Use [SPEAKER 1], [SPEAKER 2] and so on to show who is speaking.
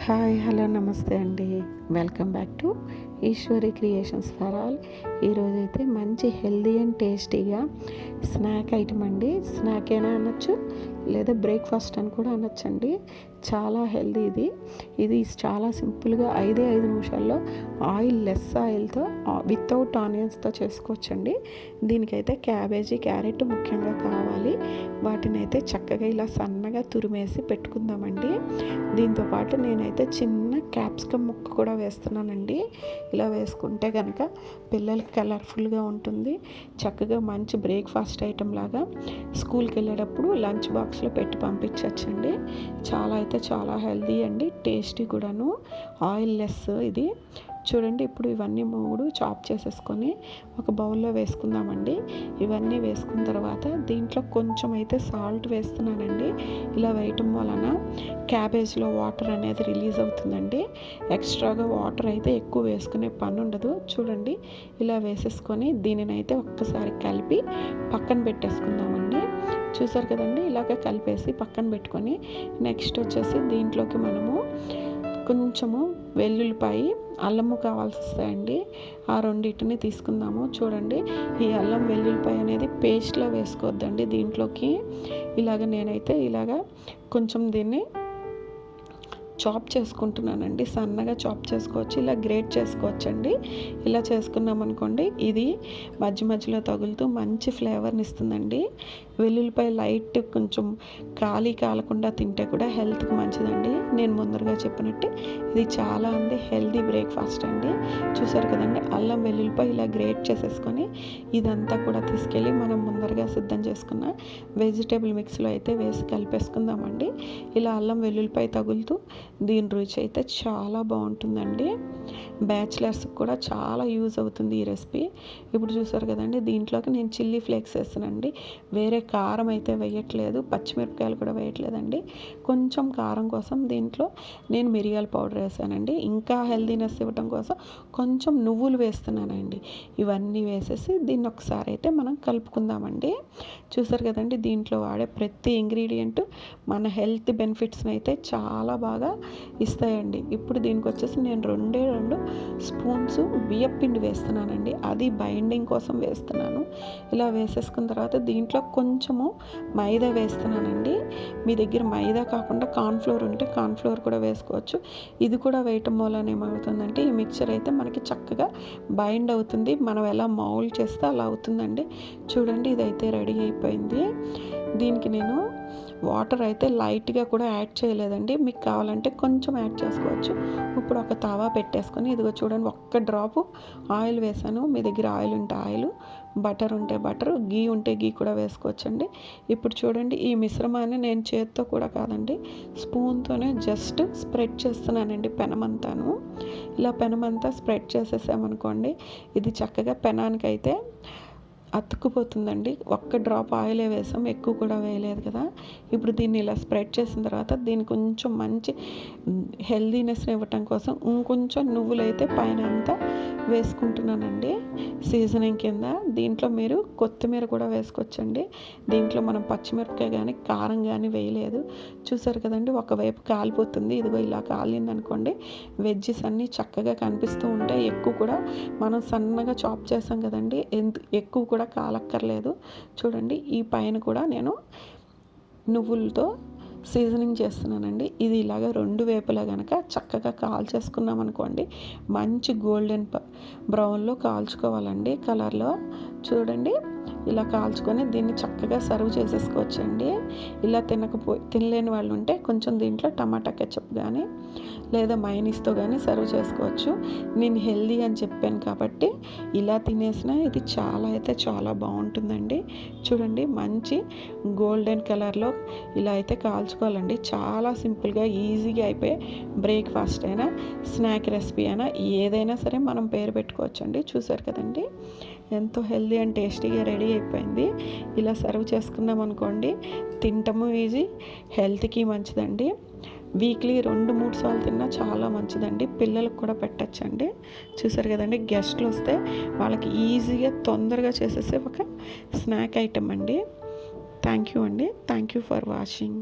[SPEAKER 1] Hi hello నమస్తే అండి. Welcome back to Eshwari creations for all. ఈరోజైతే మంచి హెల్దీ అండ్ టేస్టీగా స్నాక్ ఐటమ్ అండి. స్నాక్ అయినా అనొచ్చు, లేదా బ్రేక్ఫాస్ట్ అని కూడా అనొచ్చండి. చాలా హెల్దీ ఇది చాలా సింపుల్గా 5 నిమిషాల్లో లెస్ ఆయిల్తో వితౌట్ ఆనియన్స్తో చేసుకోవచ్చండి. దీనికైతే క్యాబేజీ, క్యారెట్ ముఖ్యంగా కావాలి. వాటిని అయితే చక్కగా ఇలా సన్నగా తురిమేసి పెట్టుకుందామండి. దీంతోపాటు నేనైతే చిన్న క్యాప్సికమ్ ముక్క కూడా వేస్తున్నానండి. ఇలా వేసుకుంటే కనుక పిల్లలకి కలర్ఫుల్గా ఉంటుంది. చక్కగా మంచి బ్రేక్ఫాస్ట్ ఐటెం లాగా స్కూల్కి వెళ్ళేటప్పుడు లంచ్ బాక్స్లో పెట్టి పంపించవచ్చండి. చాలా హెల్దీ అండి, టేస్టీ కూడాను, ఆయిల్ లెస్. ఇది చూడండి. ఇప్పుడు ఇవన్నీ 3 చాప్ చేసేసుకొని ఒక బౌల్లో వేసుకుందామండి. ఇవన్నీ వేసుకున్న తర్వాత దీంట్లో కొంచెం అయితే సాల్ట్ వేస్తున్నానండి. ఇలా వేయటం వలన క్యాబేజ్లో వాటర్ అనేది రిలీజ్ అవుతుందండి. ఎక్స్ట్రాగా వాటర్ అయితే ఎక్కువ వేసుకునే పని ఉండదు. చూడండి, ఇలా వేసేసుకొని దీనినైతే ఒక్కసారి కలిపి పక్కన పెట్టేసుకుందామండి. చూసారు కదండి, ఇలాగ కలిపేసి పక్కన పెట్టుకొని నెక్స్ట్ వచ్చేసి దీంట్లోకి మనము కొంచెము వెల్లుల్లిపాయ, అల్లము కావాల్సి వస్తాయండి. ఆ రెండింటిని తీసుకుందాము. చూడండి, ఈ అల్లం వెల్లుల్లిపాయ అనేది పేస్ట్లో వేసుకోవద్దండి. దీంట్లోకి నేనైతే కొంచెం దీన్ని చాప్ చేసుకుంటున్నానండి. సన్నగా చాప్ చేసుకోవచ్చు, ఇలా గ్రేట్ చేసుకోవచ్చండి. ఇలా చేసుకున్నాం అనుకోండి, ఇది మధ్యలో తగులుతూ మంచి ఫ్లేవర్ని ఇస్తుందండి. వెల్లుల్లిపాయ లైట్ కొంచెం కాలకుండా తింటే కూడా హెల్త్కి మంచిదండి. నేను ముందరగా చెప్పినట్టు ఇది చాలా హెల్దీ బ్రేక్ఫాస్ట్ అండి. చూసారు కదండి, అల్లం వెల్లుల్లిపాయ ఇలా గ్రేట్ చేసేసుకొని ఇదంతా కూడా తీసుకెళ్ళి మనం ముందరగా సిద్ధం చేసుకున్న వెజిటేబుల్ మిక్స్లో అయితే వేసి కలిపేసుకుందామండి. ఇలా అల్లం వెల్లుల్లిపాయ తగులుతూ దీని రుచి అయితే చాలా బాగుంటుందండి. బ్యాచిలర్స్కి కూడా చాలా యూజ్ అవుతుంది ఈ రెసిపీ. ఇప్పుడు చూసారు కదండి, దీంట్లోకి నేను చిల్లీ ఫ్లేక్స్ వేస్తానండి. వేరే కారం అయితే వేయట్లేదు, పచ్చిమిరపకాయలు కూడా వేయట్లేదండి. కొంచెం కారం కోసం దీంట్లో నేను మిరియాల పౌడర్ వేసానండి. ఇంకా హెల్దీనెస్ ఇవ్వటం కోసం కొంచెం నువ్వులు వేస్తున్నానండి. ఇవన్నీ వేసేసి దీన్ని ఒకసారి అయితే మనం కలుపుకుందామండి. చూసారు కదండి, దీంట్లో వాడే ప్రతి ఇంగ్రీడియంట్ మన హెల్త్ బెనిఫిట్స్ని అయితే చాలా బాగా ఇస్తాయండి. ఇప్పుడు దీనికి వచ్చేసి నేను 2 స్పూన్స్ బియ్యపిండి వేస్తున్నానండి. అది బైండింగ్ కోసం వేస్తున్నాను. ఇలా వేసేసుకున్న తర్వాత దీంట్లో కొంచెము మైదా వేస్తున్నానండి. మీ దగ్గర మైదా కాకుండా కార్న్ఫ్లోర్ ఉంటే కార్న్ఫ్లోర్ కూడా వేసుకోవచ్చు. ఇది కూడా వేయటం వలన ఏమవుతుందంటే ఈ మిక్చర్ అయితే మనకి చక్కగా బైండ్ అవుతుంది. మనం ఎలా మౌల్డ్ చేస్తే అలా అవుతుందండి. చూడండి, ఇదైతే రెడీ అయిపోయింది. దీనికి నేను వాటర్ అయితే లైట్గా కూడా యాడ్ చేయలేదండి. మీకు కావాలంటే కొంచెం యాడ్ చేసుకోవచ్చు. ఇప్పుడు ఒక తవా పెట్టేసుకొని ఇదిగో చూడండి, ఒక్క డ్రాపు ఆయిల్ వేసాను. మీ దగ్గర ఆయిల్ ఉంటే ఆయిల్, బటర్ ఉంటే బటర్, గీ ఉంటే గీ కూడా వేసుకోవచ్చండి. ఇప్పుడు చూడండి, ఈ మిశ్రమాన్ని నేను చేత్తో కూడా కాదండి, స్పూన్తోనే జస్ట్ స్ప్రెడ్ చేస్తున్నానండి పెనమంతాను. ఇలా పెనమంతా స్ప్రెడ్ చేసేసామనుకోండి, ఇది చక్కగా పెనానికైతే అతుక్కుపోతుందండి. ఒక్క డ్రాప్ ఆయిలే వేసాం, ఎక్కువ కూడా వేయలేదు కదా. ఇప్పుడు దీన్ని ఇలా స్ప్రెడ్ చేసిన తర్వాత దీన్ని కొంచెం మంచి హెల్దీనెస్ని ఇవ్వటం కోసం ఇంకొంచెం నువ్వులైతే పైన అంతా వేసుకుంటున్నానండి సీజనింగ్ కింద. దీంట్లో మీరు కొత్తిమీర కూడా వేసుకోవచ్చండి. దీంట్లో మనం పచ్చిమిరపకాయ కానీ కారం కానీ వేయలేదు. చూసారు కదండి, ఒకవైపు కాలిపోతుంది. ఇదిగో ఇలా కాలింది అనుకోండి, వెజ్జెస్ అన్నీ చక్కగా కనిపిస్తూ ఉంటాయి. ఎక్కువ కూడా మనం సన్నగా చాప్ చేసాం కదండి, ఎక్కువ కూడా కాలక్కర్లేదు. చూడండి, ఈ పైన కూడా నేను నువ్వులతో సీజనింగ్ చేస్తున్నానండి. ఇది 2 వైపులా కనుక చక్కగా కాల్చేసుకున్నాం అనుకోండి, మంచి గోల్డెన్ బ్రౌన్లో కాల్చుకోవాలండి కలర్లో. చూడండి, ఇలా కాల్చుకొని దీన్ని చక్కగా సర్వ్ చేసేసుకోవచ్చండి. ఇలా తినలేని వాళ్ళు ఉంటే కొంచెం దీంట్లో టమాటా కెచప్ కానీ లేదా మైనీస్తో కానీ సర్వ్ చేసుకోవచ్చు. నేను హెల్దీ అని చెప్పాను కాబట్టి ఇలా తినేసినా ఇది చాలా బాగుంటుందండి. చూడండి, మంచి గోల్డెన్ కలర్లో ఇలా అయితే కాల్చుకోవాలండి. చాలా సింపుల్గా ఈజీగా అయిపోయే బ్రేక్ఫాస్ట్ అయినా స్నాక్ రెసిపీ అయినా ఏదైనా సరే మనం పేరు పెట్టుకోవచ్చండి. చూసారు కదండి, ఎంతో హెల్దీ అండ్ టేస్టీగా రెడీ అయిపోయింది. ఇలా సర్వ్ చేసుకున్నాం అనుకోండి, తింటము ఈజీ, హెల్త్కి మంచిదండి. వీక్లీ 2-3 సార్లు తిన్నా చాలా మంచిదండి. పిల్లలకు కూడా పెట్టచ్చండి. చూసారు కదండి, గెస్ట్లు వస్తే వాళ్ళకి ఈజీగా తొందరగా చేసేసే ఒక స్నాక్ ఐటమ్ అండి. థ్యాంక్ యూ అండి. Thank you for watching.